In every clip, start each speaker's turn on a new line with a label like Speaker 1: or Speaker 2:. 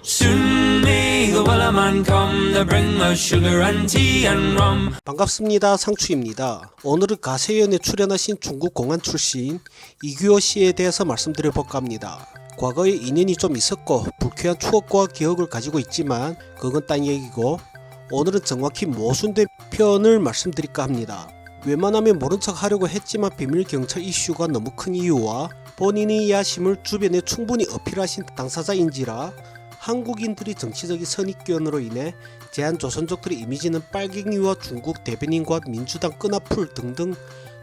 Speaker 1: Soon may the wellerman come to bring us sugar and tea and rum.
Speaker 2: 반갑습니다. 상추입니다. 오늘은 가세연에 출연하신 중국 공안 출신 이규호 씨에 대해서 말씀드려볼까 합니다. 과거에 인연이 좀 있었고 불쾌한 추억과 기억을 가지고 있지만 그건 딴 얘기고, 오늘은 정확히 모순된 표현을 말씀드릴까 합니다. 웬만하면 모른 척 하려고 했지만 비밀 경찰 이슈가 너무 큰 이유와 본인의 야심을 주변에 충분히 어필하신 당사자인지라 한국인들이 정치적인 선입견으로 인해 제한조선족들의 이미지는 빨갱이와 중국 대변인과 민주당 끈앞풀 등등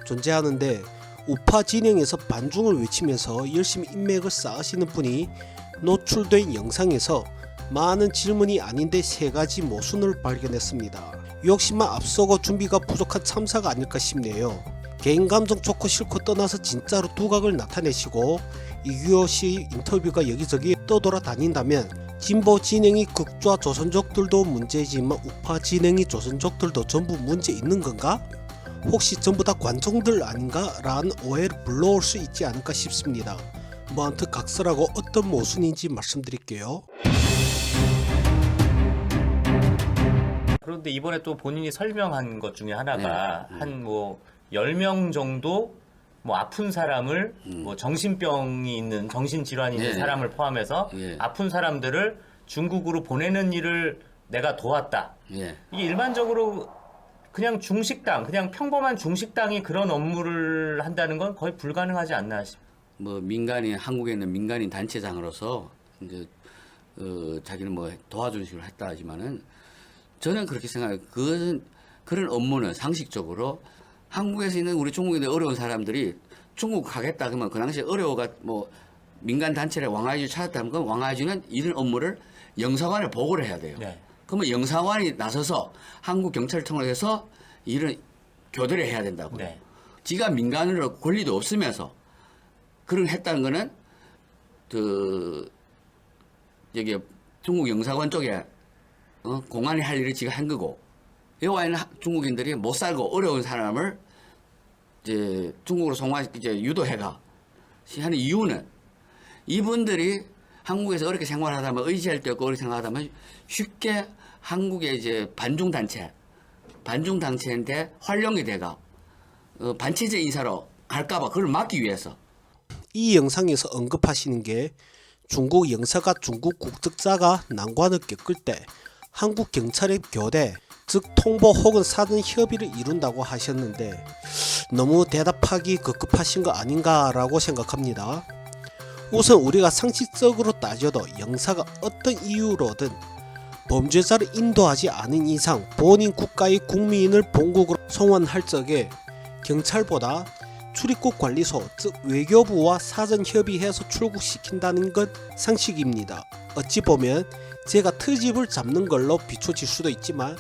Speaker 2: 존재하는데, 우파 진영에서 반중을 외치면서 열심히 인맥을 쌓으시는 분이 노출된 영상에서 많은 질문이 아닌데 세 가지 모순을 발견했습니다. 욕심만 앞서고 준비가 부족한 참사가 아닐까 싶네요. 개인 감정 좋고 싫고 떠나서 진짜로 두각을 나타내시고 이규호 씨 인터뷰가 여기저기 떠돌아다닌다면 진보 진영이 극좌 조선족들도 문제지만 우파 진영이 조선족들도 전부 문제 있는 건가? 혹시 전부 다 관종들 아닌가? 라는 오해를 불러올 수 있지 않을까 싶습니다. 뭐 아무튼 각설하고 어떤 모순인지 말씀드릴게요.
Speaker 3: 그런데 이번에 또 본인이 설명한 것 중에 하나가 한 뭐 10명 정도 뭐 아픈 사람을 뭐 정신병이 있는 정신질환이 있는 사람을 포함해서 아픈 사람들을 중국으로 보내는 일을 내가 도왔다. 이게 일반적으로 그냥 중식당, 그냥 평범한 중식당이 그런 업무를 한다는 건 거의 불가능하지 않나 싶어요.
Speaker 4: 뭐 민간인, 한국에 있는 민간인 단체장으로서 이제 자기는 뭐 도와주는 식으로 했다 하지만은 저는 그렇게 생각해요. 그런 업무는 상식적으로 한국에서 있는 우리 중국인들 어려운 사람들이 중국 가겠다 그러면 그 당시에 어려워가 뭐 민간 단체를 왕하이주 찾았다면 그 왕하이주는 이런 업무를 영사관에 보고를 해야 돼요. 그러면 영사관이 나서서 한국 경찰을 통해서 이런 교대를 해야 된다고요. 지가 민간으로 권리도 없으면서 그런 했다는 거는 여기 중국 영사관 쪽에 공안이 할 일을 지가 한 거고, 여와에는 중국인들이 못 살고 어려운 사람을 이제 중국으로 이제 유도해가 하는 이유는 이분들이 한국에서 어렵게 생활하다면 의지할 데 없고 어렵게 생활하다면 쉽게 한국의 이제 반중단체한테 활용이 돼가 반체제 인사로 할까봐 그걸 막기 위해서.
Speaker 2: 이 영상에서 언급하시는 게 중국 영사가 중국 국적자가 난관을 겪을 때 한국 경찰의 교대, 즉 통보 혹은 사전 협의를 이룬다고 하셨는데 너무 대답하기 급급하신 거 아닌가라고 생각합니다. 우선 우리가 상식적으로 따져도 영사가 어떤 이유로든 범죄자를 인도하지 않은 이상 본인 국가의 국민을 본국으로 송환할 적에 경찰보다 출입국 관리소, 즉 외교부와 사전 협의해서 출국시킨다는 것 상식입니다. 어찌 보면 제가 트집을 잡는 걸로 비춰질 수도 있지만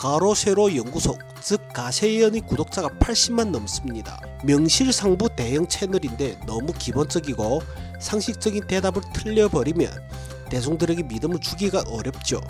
Speaker 2: 가로세로 연구소, 즉 가세연의 구독자가 80만 넘습니다. 명실상부 대형 채널인데 너무 기본적이고 상식적인 대답을 틀려버리면 대중들에게 믿음을 주기가 어렵죠.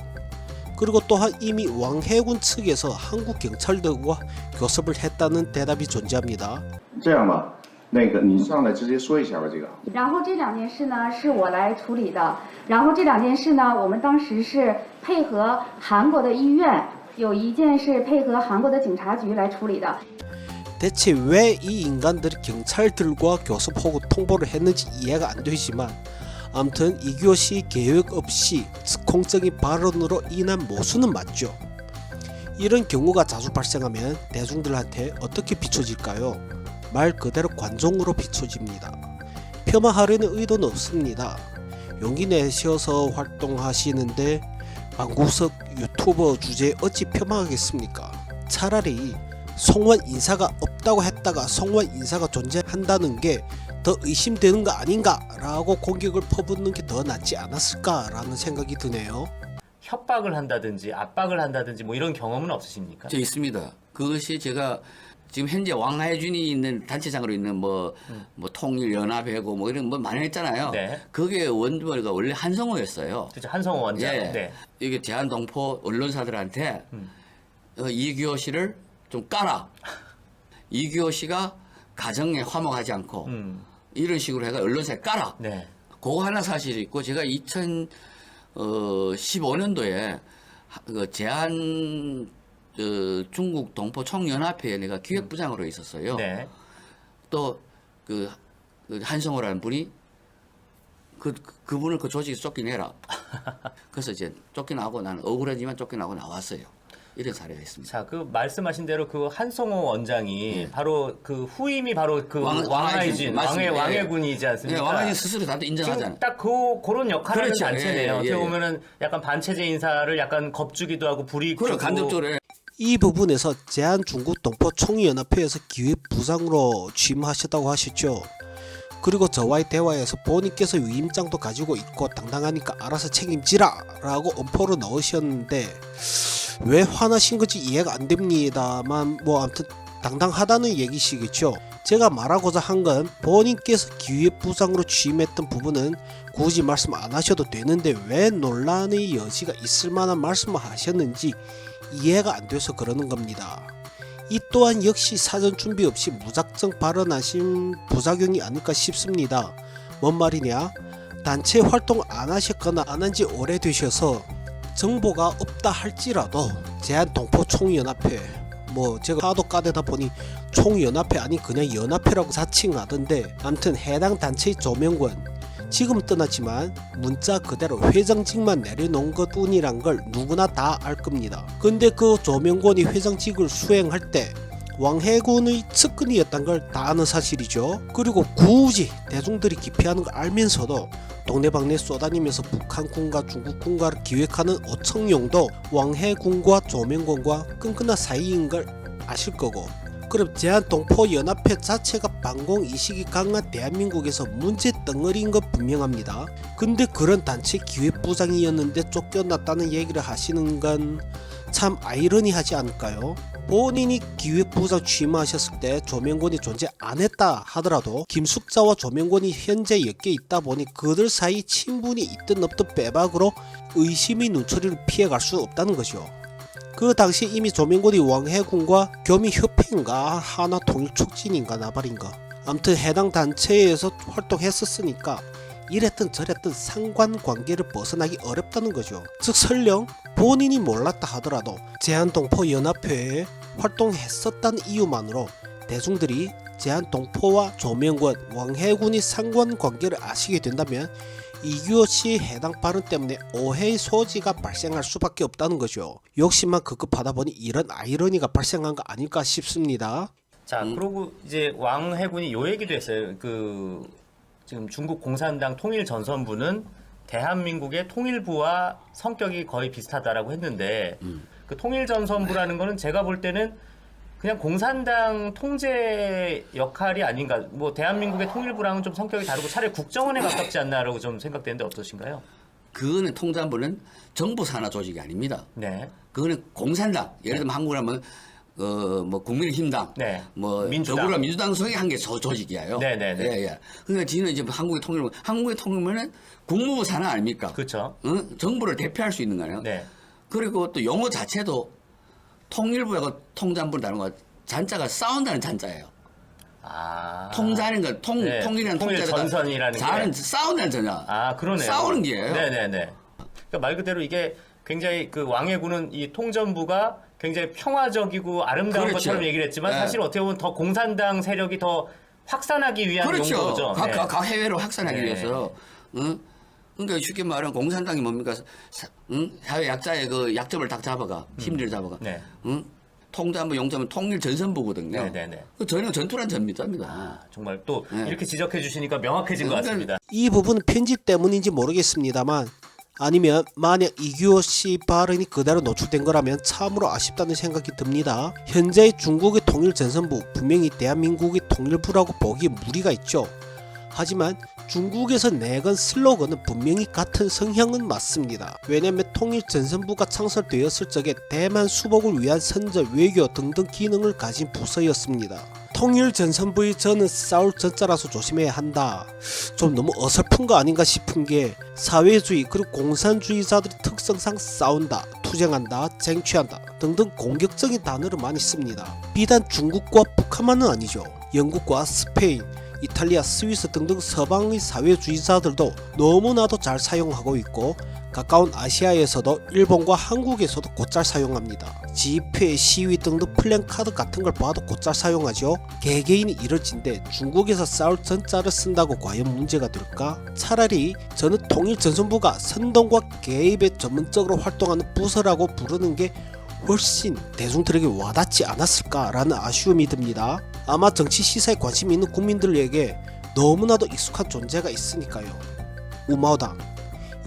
Speaker 2: 그리고 또한 이미 왕해군 측에서 한국 경찰들과 교섭을 했다는 대답이 존재합니다.
Speaker 5: 这样吧，那个你上来直接说一下吧，这个。
Speaker 6: 然后这两件事呢是我来处理的，然后这两件事呢，我们当时是配合韩国的医院，有一件是配合韩国的警察局来处理的。
Speaker 2: 대체 왜 이 인간들이 경찰들과 교섭 혹은 통보를 했는지 이해가 안 되지만 아무튼 이규호 씨 계획 없이 즉흥적인 발언으로 인한 모순은 맞죠. 이런 경우가 자주 발생하면 대중들한테 어떻게 비춰질까요? 말 그대로 관종으로 비춰집니다. 폄하하려는 의도는 없습니다. 용기 내셔서 활동하시는데 방구석 유튜버 주제에 어찌 폄하하겠습니까? 차라리 송환 인사가 없다고 했다가 송환 인사가 존재한다는 게 더 의심되는 거 아닌가 라고 공격을 퍼붓는 게 더 낫지 않았을까 라는 생각이 드네요.
Speaker 3: 협박을 한다든지 압박을 한다든지 뭐 이런 경험은 없으십니까?
Speaker 4: 저 있습니다. 그것이 제가 지금 현재 왕하해준이 있는 단체장으로 있는 뭐 통일연합회고 뭐 이런 뭐 많이 했잖아요. 그게 원조가 원래 한성호였어요.
Speaker 3: 그렇죠. 한성호 원장.
Speaker 4: 이게 대한동포 언론사들한테 이규호 씨를 좀 까라. 이규호 씨가 가정에 화목하지 않고 이런 식으로 해가 언론사에 까라. 그거 하나 사실이 있고, 제가 15년도에 그 제한 중국 동포 총연합회에 내가 기획부장으로 있었어요.
Speaker 3: 네.
Speaker 4: 또 그 한성호라는 분이 그분을 그 조직에서 쫓겨내라. 그래서 이제 쫓겨나고 나는 억울하지만 쫓겨나고 나왔어요. 이런 사례가 있습니다.
Speaker 3: 자, 그 말씀하신 대로 그 한성호 원장이 바로 그 후임이 바로 그 왕하이진 왕해군이지 않습니까?
Speaker 4: 네, 왕하이진 스스로 다들 인정하잖아요.
Speaker 3: 지금 딱 그런 역할을 하는
Speaker 4: 그렇죠.
Speaker 3: 단체네요.
Speaker 4: 예,
Speaker 3: 어떻게
Speaker 4: 예.
Speaker 3: 보면은 약간 반체제 인사를 약간 겁주기도 하고 불이익
Speaker 4: 그걸
Speaker 3: 주고
Speaker 4: 간접적으로
Speaker 2: 이 부분에서 제한중국동포총연합회에서 기획부장으로 취임하셨다고 하셨죠. 그리고 저와의 대화에서 본인께서 위임장도 가지고 있고 당당하니까 알아서 책임지라 라고 엄포를 넣으셨는데 왜 화나신 건지 이해가 안 됩니다만 뭐 아무튼 당당하다는 얘기시겠죠. 제가 말하고자 한 건 본인께서 기획부장으로 취임했던 부분은 굳이 말씀 안 하셔도 되는데 왜 논란의 여지가 있을 만한 말씀을 하셨는지 이해가 안 돼서 그러는 겁니다. 이 또한 역시 사전 준비 없이 무작정 발언하신 부작용이 아닐까 싶습니다. 뭔 말이냐? 단체 활동 안 하셨거나 안 한 지 오래되셔서 정보가 없다 할지라도 제한동포총연합회 뭐 제가 하도 까대다 보니 총연합회 아니 그냥 연합회라고 자칭하던데 아무튼 해당 단체의 조명권 지금 떠났지만 문자 그대로 회장직만 내려놓은 것 뿐이란 걸 누구나 다 알 겁니다. 근데 그 조명권이 회장직을 수행할 때 왕해군의 측근이었단 걸 다 아는 사실이죠. 그리고 굳이 대중들이 기피하는 걸 알면서도 동네방네 쏘다니면서 북한군과 중국군과를 기획하는 오청용도 왕해군과 조명권과 끈끈한 사이인 걸 아실 거고 그럼 제한동포연합회 자체가 반공이식이 강한 대한민국에서 문제 덩어리인 건 분명합니다. 근데 그런 단체 기획부장이었는데 쫓겨났다는 얘기를 하시는 건 참 아이러니하지 않을까요? 본인이 기획부장 취임하셨을 때 조명권이 존재 안 했다 하더라도 김숙자와 조명권이 현재 엮여 있다 보니 그들 사이 친분이 있든 없든 빼박으로 의심의 눈초리를 피해갈 수 없다는 거죠. 그 당시 이미 조명권이 왕해군과 교민협회인가 하나통일촉진인가 나발인가 아무튼 해당 단체에서 활동했었으니까 이랬든 저랬든 상관관계를 벗어나기 어렵다는 거죠. 즉 설령 본인이 몰랐다 하더라도 제한동포연합회에 활동했었다는 이유만으로 대중들이 제한동포와 조명권, 왕해군이 상관관계를 아시게 된다면 이규호 씨의 해당 발언 때문에 오해의 소지가 발생할 수밖에 없다는 거죠. 욕심만 급급하다 보니 이런 아이러니가 발생한 거 아닐까 싶습니다.
Speaker 3: 자, 그리고 이제 왕해군이 요 얘기도 했어요. 지금 중국 공산당 통일전선부는 대한민국의 통일부와 성격이 거의 비슷하다라고 했는데 그 통일전선부라는 거는 제가 볼 때는 그냥 공산당 통제 역할이 아닌가. 뭐 대한민국의 통일부랑은 좀 성격이 다르고 차라리 국정원에 가깝지 않나라고 좀 생각되는데 어떠신가요?
Speaker 4: 그거는 통전부는 정부 산하 조직이 아닙니다.
Speaker 3: 네.
Speaker 4: 그거는 공산당. 예를 들면 한국이라면 뭐 국민의힘당,
Speaker 3: 네.
Speaker 4: 뭐
Speaker 3: 민주당.
Speaker 4: 더불어민주당 속의 한 개 조직이에요.
Speaker 3: 네네네.
Speaker 4: 예, 예. 그러니까 지는 이제 한국의 통일부는 국무부 산하 아닙니까?
Speaker 3: 그렇죠.
Speaker 4: 응? 정부를 대표할 수 있는 거예요.
Speaker 3: 네.
Speaker 4: 그리고 또 용어 자체도 통일부하고 통전부는 다른 거 잔자가 싸운다는 잔자예요.
Speaker 3: 아.
Speaker 4: 통자는 거,
Speaker 3: 네.
Speaker 4: 통일이라는
Speaker 3: 통일
Speaker 4: 통자가
Speaker 3: 전선이라는
Speaker 4: 자는
Speaker 3: 게.
Speaker 4: 싸운다는 전자.
Speaker 3: 아, 그러네요.
Speaker 4: 싸우는 게예요.
Speaker 3: 네네네. 그러니까 말 그대로 이게 굉장히 그 왕해군은 이 통전부가 굉장히 평화적이고 아름다운
Speaker 4: 그렇죠.
Speaker 3: 것처럼 얘기를 했지만
Speaker 4: 네.
Speaker 3: 사실 어떻게 보면 더 공산당 세력이 더 확산하기 위한
Speaker 4: 그렇죠.
Speaker 3: 용도죠. 네.
Speaker 4: 각 해외로 확산하기
Speaker 3: 네.
Speaker 4: 위해서. 응? 그러니까 쉽게 말하면 공산당이 뭡니까? 사회 약자의 그 약점을 딱 잡아가, 힘들을 잡아가.
Speaker 3: 네.
Speaker 4: 응? 통자부 용자면 통일 전선부거든요.
Speaker 3: 네네네.
Speaker 4: 그 전혀 전투란 전입니다.
Speaker 3: 아, 정말 또
Speaker 4: 네.
Speaker 3: 이렇게 지적해 주시니까 명확해진 것 같습니다.
Speaker 2: 이 부분은 편집 때문인지 모르겠습니다만 아니면 만약 이규호 씨 발언이 그대로 노출된 거라면 참으로 아쉽다는 생각이 듭니다. 현재의 중국의 통일전선부 분명히 대한민국의 통일부라고 보기에 무리가 있죠. 하지만 중국에서 내건 슬로건은 분명히 같은 성향은 맞습니다. 왜냐면 통일전선부가 창설되었을 적에 대만 수복을 위한 선전, 외교 등등 기능을 가진 부서였습니다. 통일전선부의 저는 싸울 전자라서 조심해야 한다. 좀 너무 어설픈 거 아닌가 싶은 게 사회주의 그리고 공산주의자들의 특성상 싸운다, 투쟁한다, 쟁취한다 등등 공격적인 단어를 많이 씁니다. 비단 중국과 북한만은 아니죠. 영국과 스페인, 이탈리아, 스위스 등등 서방의 사회주의자들도 너무나도 잘 사용하고 있고 가까운 아시아에서도 일본과 한국에서도 곧잘 사용합니다. 집회, 시위 등등 플랜카드 같은 걸 봐도 곧잘 사용하죠. 개개인이 이뤄진데 중국에서 싸울 전자를 쓴다고 과연 문제가 될까? 차라리 저는 통일전선부가 선동과 개입에 전문적으로 활동하는 부서라고 부르는 게 훨씬 대중들에게 와닿지 않았을까라는 아쉬움이 듭니다. 아마 정치 시사에 관심이 있는 국민들에게 너무나도 익숙한 존재가 있으니까요. 우마오당,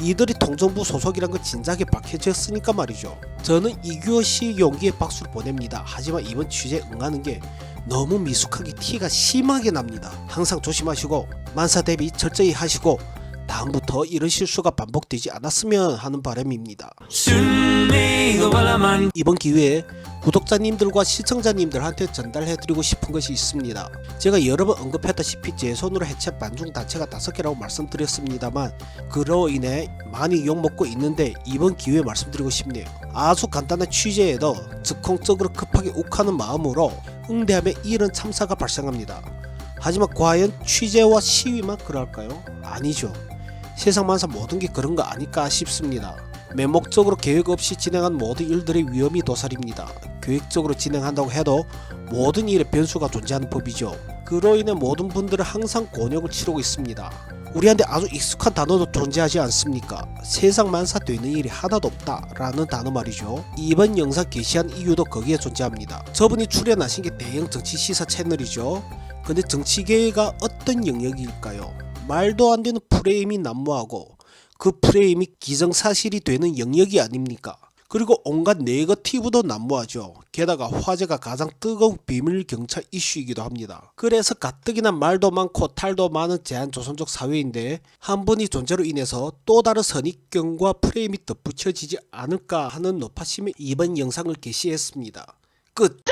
Speaker 2: 이들이 통정부 소속이란 건 진작에 밝혀졌으니까 말이죠. 저는 이규호 씨 용기에 박수를 보냅니다. 하지만 이번 취재에 응하는 게 너무 미숙하게 티가 심하게 납니다. 항상 조심하시고 만사 대비 철저히 하시고 다음부터 이런 실수가 반복되지 않았으면 하는 바람입니다.
Speaker 1: Soon may the wellerman
Speaker 2: 이번 기회에 구독자님들과 시청자님들한테 전달해드리고 싶은 것이 있습니다. 제가 여러 번 언급했다시피 제 손으로 해체 반중 단체가 5개라고 말씀드렸습니다만 그로 인해 많이 욕먹고 있는데 이번 기회에 말씀드리고 싶네요. 아주 간단한 취재에도 즉흥적으로 급하게 욱하는 마음으로 응대하면 이런 참사가 발생합니다. 하지만 과연 취재와 시위만 그럴까요? 아니죠. 세상만사 모든 게 그런 거 아닐까 싶습니다. 맹목적으로 계획 없이 진행한 모든 일들의 위험이 도살입니다. 계획적으로 진행한다고 해도 모든 일에 변수가 존재하는 법이죠. 그로 인해 모든 분들은 항상 곤욕을 치르고 있습니다. 우리한테 아주 익숙한 단어도 존재하지 않습니까? 세상만사 되는 일이 하나도 없다 라는 단어 말이죠. 이번 영상 게시한 이유도 거기에 존재합니다. 저분이 출연하신 게 대형 정치 시사 채널이죠. 근데 정치계가 어떤 영역일까요? 말도 안 되는 프레임이 난무하고 그 프레임이 기정사실이 되는 영역이 아닙니까? 그리고 온갖 네거티브도 난무하죠. 게다가 화제가 가장 뜨거운 비밀 경찰 이슈이기도 합니다. 그래서 가뜩이나 말도 많고 탈도 많은 제한조선족 사회인데 한 분이 존재로 인해서 또 다른 선입견과 프레임이 덧붙여지지 않을까 하는 노파심에 이번 영상을 게시했습니다. 끝!